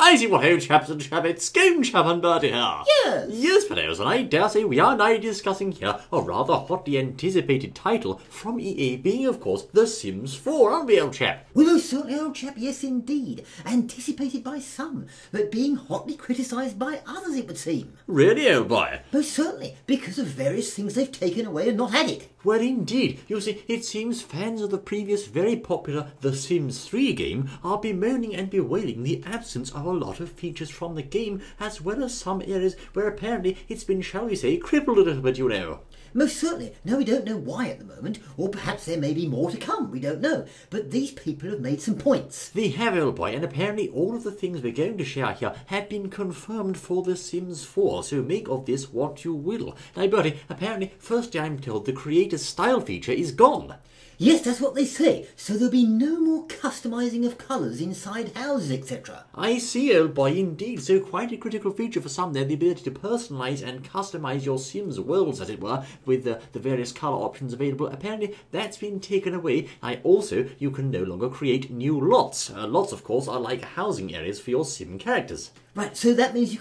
I see what old chaps and chappets, Scone Chap and Bertie here. Yes. Yes, fellows, and I dare say we are now discussing here a rather hotly anticipated title from EA, being, of course, The Sims 4, aren't we, old chap? Well, most certainly, old chap, yes indeed. Anticipated by some, but being hotly criticised by others, it would seem. Really, old boy? Most certainly, because of various things they've taken away and not added. Well, indeed. You see, it seems fans of the previous very popular The Sims 3 game are bemoaning and bewailing the absence of a lot of features from the game, as well as some areas where apparently it's been, shall we say, crippled a little bit, you know. Most certainly. Now, we don't know why at the moment, or perhaps there may be more to come, we don't know. But these people have made some points. They have, old boy, and apparently all of the things we're going to share here have been confirmed for The Sims 4, so make of this what you will. Now, Bertie, apparently, firstly I'm told the creator style feature is gone. Yes, that's what they say. So there'll be no more customising of colours inside houses, etc. I see, old boy, indeed. So quite a critical feature for some there, the ability to personalise and customise your Sims worlds, as it were, with the various colour options available. Apparently, that's been taken away. You can no longer create new lots. Lots, of course, are like housing areas for your Sim characters. Right, so that means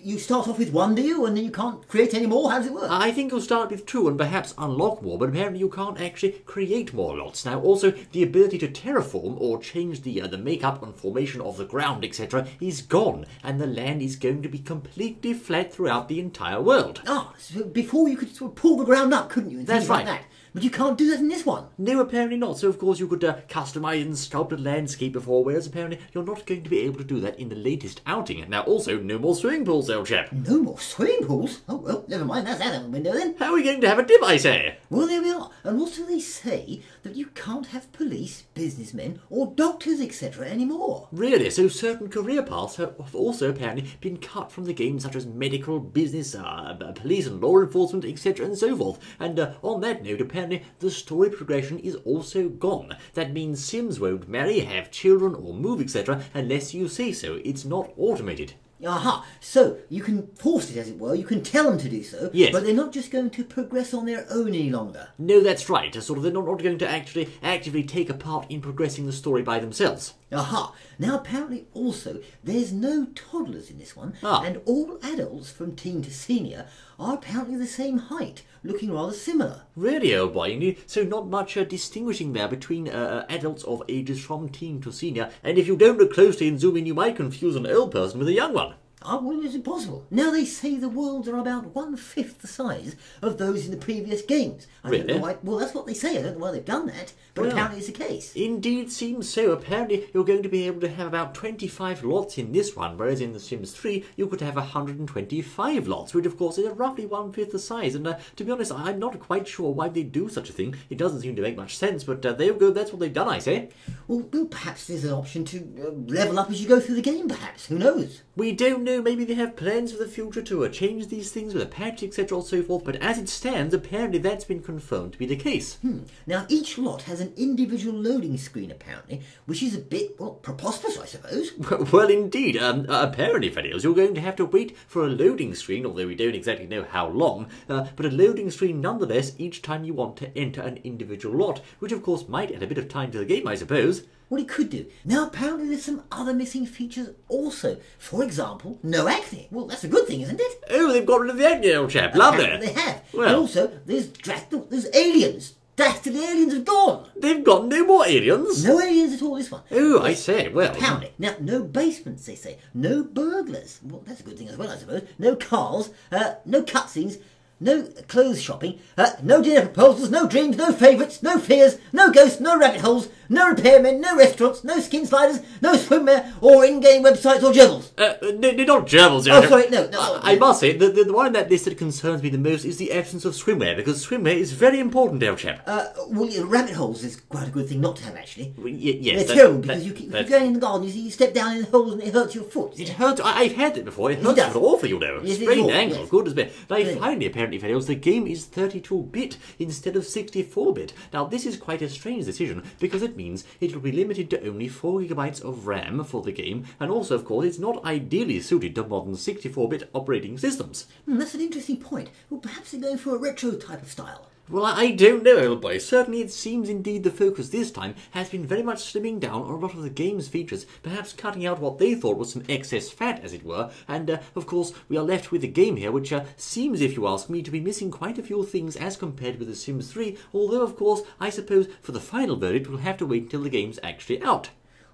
you start off with one, do you, and then you can't create any more? How does it work? I think you'll start with 2 and perhaps unlock more, but apparently you can't actually create more lots. Now, also, the ability to terraform or change the makeup and formation of the ground, etc., is gone, and the land is going to be completely flat throughout the entire world. Ah, so before you could sort of pull the ground up, couldn't you? And That's things right. Like that. But you can't do that in this one. No, apparently not. So, of course, you could customise and sculpt a landscape before, whereas apparently you're not going to be able to do that in the latest outing. Now, also, no more swimming pools, old chap. No more swimming pools? Oh, well, never mind, that's out of the window then. How are we going to have a dip, I say? Well, there we are. And also they say that you can't have police, businessmen, or doctors, etc. anymore. Really? So certain career paths have also apparently been cut from the game, such as medical, business, police and law enforcement, etc. and so forth. And on that note, apparently the story progression is also gone. That means Sims won't marry, have children, or move, etc. unless you say so. It's not automated. Aha, so you can force it, as it were, you can tell them to do so, yes. But they're not just going to progress on their own any longer. No, that's right. They're not going to actually actively take a part in progressing the story by themselves. Aha, now apparently also there's no toddlers in this one, and all adults from teen to senior are apparently the same height, looking rather similar. Really, old boy? So not much distinguishing there between adults of ages from teen to senior, and if you don't look closely and zoom in, you might confuse an old person with a young one. Ah, well, is it possible? Now they say the worlds are about 1/5 the size of those in the previous games. I don't know why. Well, that's what they say. I don't know why they've done that, but apparently it's the case. Indeed seems so. Apparently you're going to be able to have about 25 lots in this one, whereas in The Sims 3 you could have 125 lots, which of course is roughly 1/5 the size. And to be honest, I'm not quite sure why they do such a thing. It doesn't seem to make much sense, but there you go. That's what they've done, I say. Well, perhaps there's an option to level up as you go through the game, perhaps. Who knows? We don't know. Maybe they have plans for the future to change these things with a patch, etc. or so forth, but as it stands, apparently that's been confirmed to be the case. Now, each lot has an individual loading screen, apparently, which is a bit, well, preposterous, I suppose. Well, indeed. Apparently, fellows, you're going to have to wait for a loading screen, although we don't exactly know how long, but a loading screen nonetheless each time you want to enter an individual lot, which of course might add a bit of time to the game, I suppose. Well, it could do. Now, apparently there's some other missing features also. For example, no acne. Well, that's a good thing, isn't it? Oh, they've got rid of the acne, old chap. Lovely. They have. Well. And also, there's aliens. Dastardly aliens have gone. They've got no more aliens? No aliens at all, this one. Oh, I say, well. Apparently. Now, no basements, they say. No burglars. Well, that's a good thing as well, I suppose. No cars. No cutscenes. No clothes shopping, no dinner proposals, no dreams, no favourites, no fears, no ghosts, no rabbit holes, no repairmen, no restaurants, no skin sliders, no swimwear, or in-game websites or gerbils. Not gerbils. Oh, sorry, no. I must say, the one on that list that concerns me the most is the absence of swimwear, because swimwear is very important, old chap. Well, rabbit holes is quite a good thing not to have, actually. Well, yes. They're terrible, because if you're going in the garden, you step down in the holes and it hurts your foot. It hurts. I've had it before. It hurts awfully, you know. Yes, Sprained awful, ankle, yes. good as bit. Now, finally, apparently, fellows, the game is 32-bit instead of 64-bit. Now, this is quite a strange decision, because it means it will be limited to only 4 GB of RAM for the game, and also, of course, it's not ideally suited to modern 64-bit operating systems. That's an interesting point. Well, perhaps they're going for a retro type of style. Well, I don't know, old boy. Certainly it seems indeed the focus this time has been very much slimming down on a lot of the game's features, perhaps cutting out what they thought was some excess fat, as it were, and, of course, we are left with a game here which seems, if you ask me, to be missing quite a few things as compared with The Sims 3, although, of course, I suppose for the final verdict we'll have to wait until the game's actually out.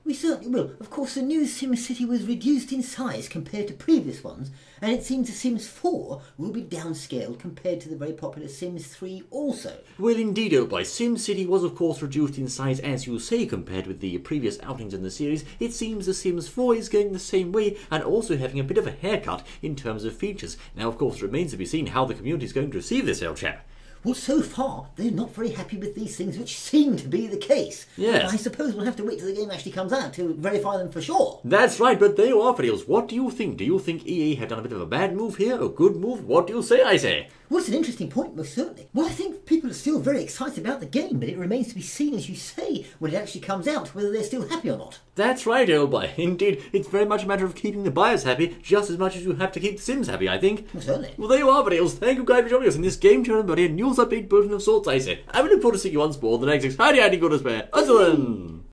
We certainly will. Of course, the new SimCity was reduced in size compared to previous ones, and it seems The Sims 4 will be downscaled compared to the very popular Sims 3 also. Well, indeed, old boy. SimCity was, of course, reduced in size, as you say, compared with the previous outings in the series. It seems The Sims 4 is going the same way, and also having a bit of a haircut in terms of features. Now, of course, it remains to be seen how the community is going to receive this, old chap. Well, so far, they're not very happy with these things, which seem to be the case. Yes. I suppose we'll have to wait till the game actually comes out to verify them for sure. That's right, but there you are, Fiddles. What do you think? Do you think EA have done a bit of a bad move here, a good move? What do you say, I say? Well, it's an interesting point, most certainly. Well, I think people are still very excited about the game, but it remains to be seen, as you say, when it actually comes out, whether they're still happy or not. That's right, old boy. Indeed, it's very much a matter of keeping the buyers happy, just as much as you have to keep the Sims happy, I think. Well, certainly. Well, there you are, Fiddles. Thank you guys for joining us in this game to everybody, a news update bulletin of sorts, I say. I will look forward to seeing you once more the next Howdy Goodness Bear. Until then.